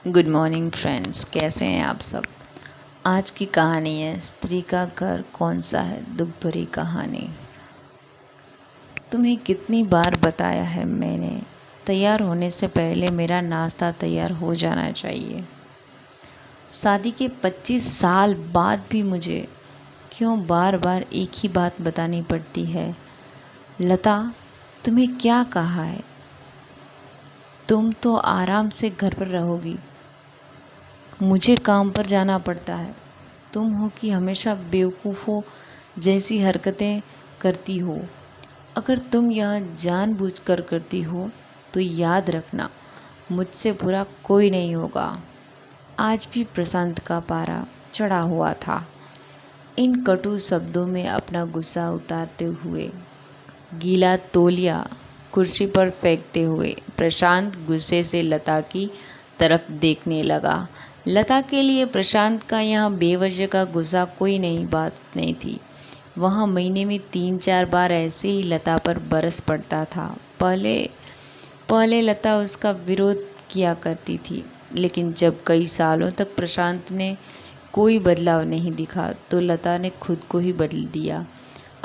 Good morning friends, कैसे हैं आप सब। आज की कहानी है स्त्री का घर कौन सा है, दुख भरी कहानी। तुम्हें कितनी बार बताया है मैंने, तैयार होने से पहले मेरा नाश्ता तैयार हो जाना चाहिए। शादी के 25 साल बाद भी मुझे क्यों बार बार एक ही बात बतानी पड़ती है। लता, तुम्हें क्या कहा है? तुम तो आराम से घर पर रहोगी, मुझे काम पर जाना पड़ता है। तुम हो कि हमेशा बेवकूफ़ों जैसी हरकतें करती हो। अगर तुम यह जानबूझकर करती हो तो याद रखना, मुझसे बुरा कोई नहीं होगा। आज भी प्रशांत का पारा चढ़ा हुआ था। इन कटु शब्दों में अपना गुस्सा उतारते हुए, गीला तौलिया कुर्सी पर फेंकते हुए प्रशांत गुस्से से लता की तरफ देखने लगा। लता के लिए प्रशांत का यह बेवजह का गुस्सा कोई नई बात नहीं थी। वह महीने में 3-4 बार ऐसे ही लता पर बरस पड़ता था। पहले पहले लता उसका विरोध किया करती थी, लेकिन जब कई सालों तक प्रशांत ने कोई बदलाव नहीं दिखा तो लता ने खुद को ही बदल दिया।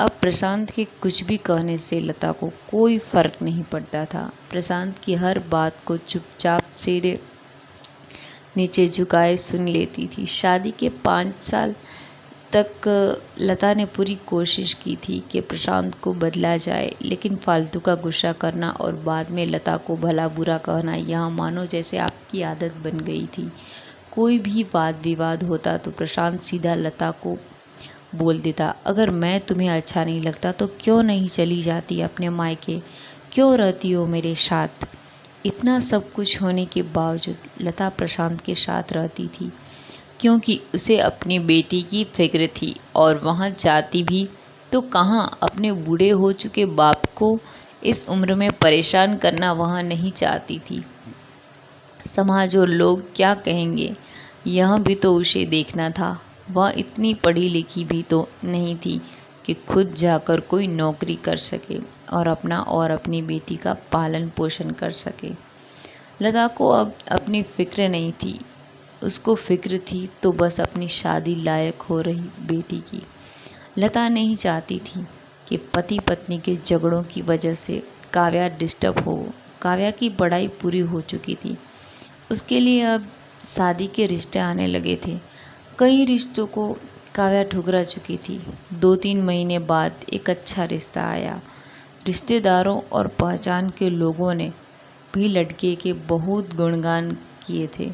अब प्रशांत के कुछ भी कहने से लता को कोई फर्क नहीं पड़ता था। प्रशांत की हर बात को चुपचाप सिर नीचे झुकाए सुन लेती थी। शादी के 5 साल तक लता ने पूरी कोशिश की थी कि प्रशांत को बदला जाए, लेकिन फालतू का गुस्सा करना और बाद में लता को भला बुरा कहना यहाँ मानो जैसे आपकी आदत बन गई थी। कोई भी वाद विवाद होता तो प्रशांत सीधा लता को बोल देता, अगर मैं तुम्हें अच्छा नहीं लगता तो क्यों नहीं चली जाती अपने मायके, क्यों रहती हो मेरे साथ। इतना सब कुछ होने के बावजूद लता प्रशांत के साथ रहती थी, क्योंकि उसे अपनी बेटी की फिक्र थी। और वहाँ जाती भी तो कहाँ, अपने बूढ़े हो चुके बाप को इस उम्र में परेशान करना वहाँ नहीं चाहती थी। समाज और लोग क्या कहेंगे, यह भी तो उसे देखना था। वह इतनी पढ़ी लिखी भी तो नहीं थी कि खुद जाकर कोई नौकरी कर सके और अपना और अपनी बेटी का पालन पोषण कर सके। लता को अब अपनी फिक्र नहीं थी, उसको फिक्र थी तो बस अपनी शादी लायक हो रही बेटी की। लता नहीं चाहती थी कि पति पत्नी के झगड़ों की वजह से काव्या डिस्टर्ब हो। काव्या की पढ़ाई पूरी हो चुकी थी, उसके लिए अब शादी के रिश्ते आने लगे थे। कई रिश्तों को काव्या ठुकरा चुकी थी। 2-3 महीने बाद एक अच्छा रिश्ता आया। रिश्तेदारों और पहचान के लोगों ने भी लड़के के बहुत गुणगान किए थे।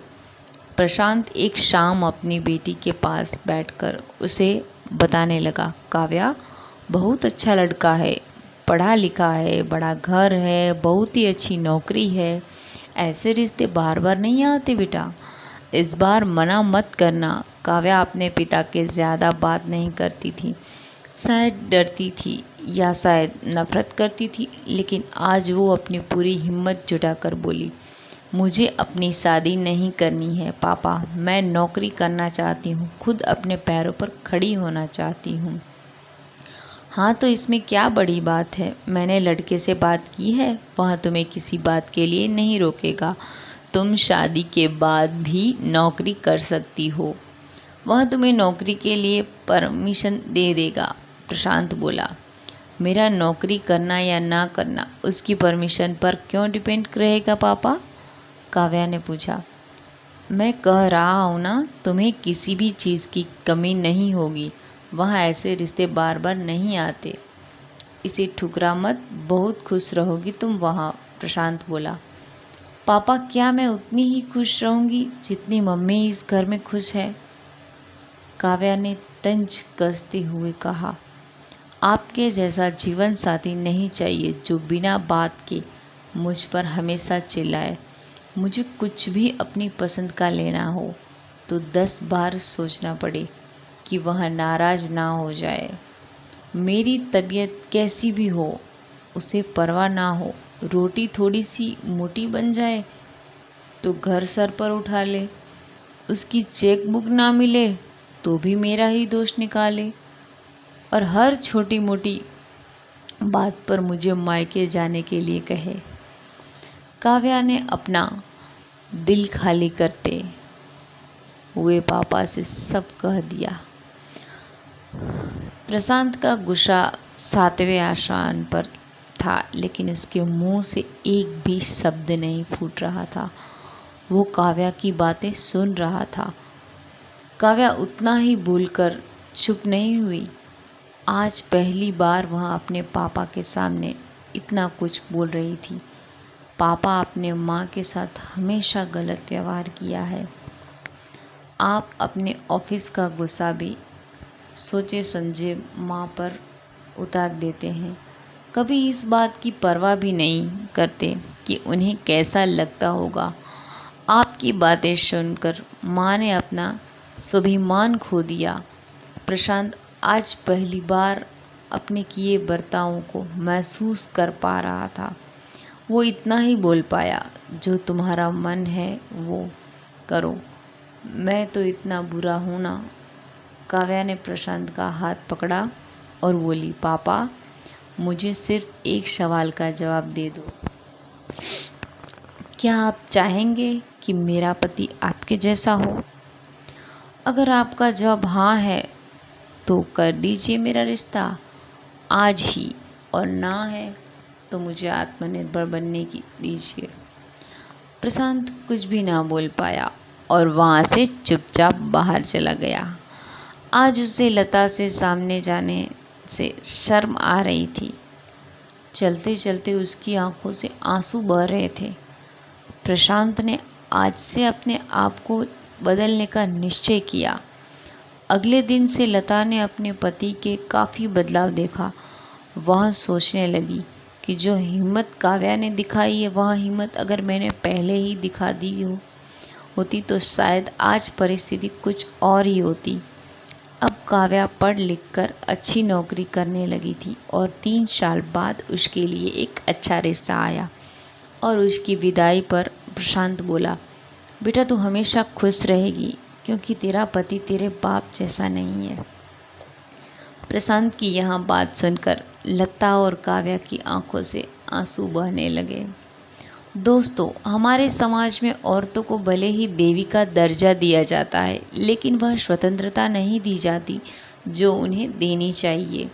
प्रशांत एक शाम अपनी बेटी के पास बैठकर उसे बताने लगा, काव्या बहुत अच्छा लड़का है, पढ़ा लिखा है, बड़ा घर है, बहुत ही अच्छी नौकरी है। ऐसे रिश्ते बार बार नहीं आते बेटा, इस बार मना मत करना। काव्या अपने पिता के ज़्यादा बात नहीं करती थी, शायद डरती थी या शायद नफरत करती थी, लेकिन आज वो अपनी पूरी हिम्मत जुटाकर बोली, मुझे अपनी शादी नहीं करनी है पापा, मैं नौकरी करना चाहती हूँ, खुद अपने पैरों पर खड़ी होना चाहती हूँ। हाँ तो इसमें क्या बड़ी बात है, मैंने लड़के से बात की है, वह तुम्हें किसी बात के लिए नहीं रोकेगा। तुम शादी के बाद भी नौकरी कर सकती हो, वह तुम्हें नौकरी के लिए परमिशन दे देगा। प्रशांत बोला, मेरा नौकरी करना या ना करना उसकी परमिशन पर क्यों डिपेंड रहेगा पापा? काव्या ने पूछा। मैं कह रहा हूँ ना, तुम्हें किसी भी चीज़ की कमी नहीं होगी, वहाँ ऐसे रिश्ते बार बार नहीं आते, इसे ठुकरा मत, बहुत खुश रहोगी तुम वहाँ। प्रशांत बोला, पापा क्या मैं उतनी ही खुश रहूँगी जितनी मम्मी इस घर में खुश है? काव्या ने तंज कसते हुए कहा, आपके जैसा जीवन साथी नहीं चाहिए जो बिना बात के मुझ पर हमेशा चिल्लाए। मुझे कुछ भी अपनी पसंद का लेना हो तो 10 बार सोचना पड़े कि वह नाराज़ ना हो जाए। मेरी तबीयत कैसी भी हो उसे परवाह ना हो, रोटी थोड़ी सी मोटी बन जाए तो घर सर पर उठा ले, उसकी चेक बुक ना मिले तो भी मेरा ही दोष निकाले, और हर छोटी मोटी बात पर मुझे मायके जाने के लिए कहे। काव्या ने अपना दिल खाली करते हुए पापा से सब कह दिया। प्रशांत का गुस्सा 7वें आसमान पर था, लेकिन उसके मुंह से एक भी शब्द नहीं फूट रहा था। वो काव्या की बातें सुन रहा था। काव्या उतना ही भूलकर चुप नहीं हुई। आज पहली बार वह अपने पापा के सामने इतना कुछ बोल रही थी। पापा, अपने माँ के साथ हमेशा गलत व्यवहार किया है। आप अपने ऑफिस का गुस्सा भी सोचे समझे माँ पर उतार देते हैं। कभी इस बात की परवाह भी नहीं करते कि उन्हें कैसा लगता होगा। आपकी बातें सुनकर माँ ने अपना स्वाभिमान खो दिया। प्रशांत आज पहली बार अपने किए बर्तावों को महसूस कर पा रहा था। वो इतना ही बोल पाया, जो तुम्हारा मन है वो करो, मैं तो इतना बुरा हूँ ना। काव्या ने प्रशांत का हाथ पकड़ा और बोली, पापा, मुझे सिर्फ एक सवाल का जवाब दे दो। क्या आप चाहेंगे कि मेरा पति आपके जैसा हो? अगर आपका जवाब हाँ है तो कर दीजिए मेरा रिश्ता आज ही, और ना है तो मुझे आत्मनिर्भर बनने की दीजिए। प्रशांत कुछ भी ना बोल पाया और वहाँ से चुपचाप बाहर चला गया। आज उसे लता से सामने जाने से शर्म आ रही थी। चलते चलते उसकी आंखों से आंसू बह रहे थे। प्रशांत ने आज से अपने आप को बदलने का निश्चय किया। अगले दिन से लता ने अपने पति के काफ़ी बदलाव देखा। वह सोचने लगी कि जो हिम्मत काव्या ने दिखाई है, वह हिम्मत अगर मैंने पहले ही दिखा दी होती तो शायद आज परिस्थिति कुछ और ही होती। अब काव्या पढ़ लिख कर अच्छी नौकरी करने लगी थी और 3 साल बाद उसके लिए एक अच्छा रिश्ता आया। और उसकी विदाई पर प्रशांत बोला, बेटा तू हमेशा खुश रहेगी, क्योंकि तेरा पति तेरे बाप जैसा नहीं है। प्रशांत की यह बात सुनकर लता और काव्या की आंखों से आंसू बहने लगे। दोस्तों, हमारे समाज में औरतों को भले ही देवी का दर्जा दिया जाता है, लेकिन वह स्वतंत्रता नहीं दी जाती जो उन्हें देनी चाहिए।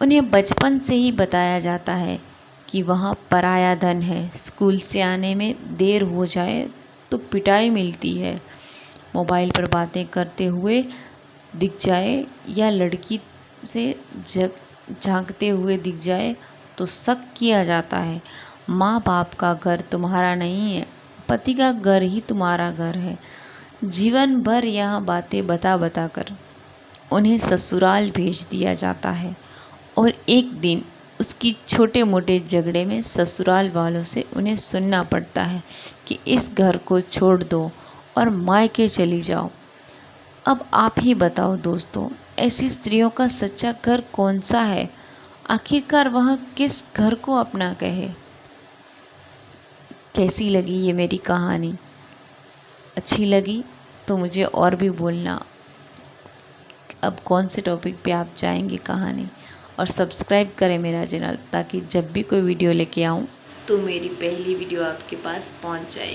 उन्हें बचपन से ही बताया जाता है कि वह पराया धन है। स्कूल से आने में देर हो जाए तो पिटाई मिलती है। मोबाइल पर बातें करते हुए दिख जाए या लड़की से झांकते हुए दिख जाए तो शक किया जाता है। माँ बाप का घर तुम्हारा नहीं है, पति का घर ही तुम्हारा घर है। जीवन भर यह बातें बता बता कर उन्हें ससुराल भेज दिया जाता है और एक दिन उसकी छोटे मोटे झगड़े में ससुराल वालों से उन्हें सुनना पड़ता है कि इस घर को छोड़ दो और मायके चली जाओ। अब आप ही बताओ दोस्तों, ऐसी स्त्रियों का सच्चा घर कौन सा है? आखिरकार वह किस घर को अपना कहे? कैसी लगी ये मेरी कहानी? अच्छी लगी तो मुझे और भी बोलना। अब कौन से टॉपिक पे आप चाहेंगे कहानी, और सब्सक्राइब करें मेरा चैनल, ताकि जब भी कोई वीडियो लेके आऊँ तो मेरी पहली वीडियो आपके पास पहुँच जाए।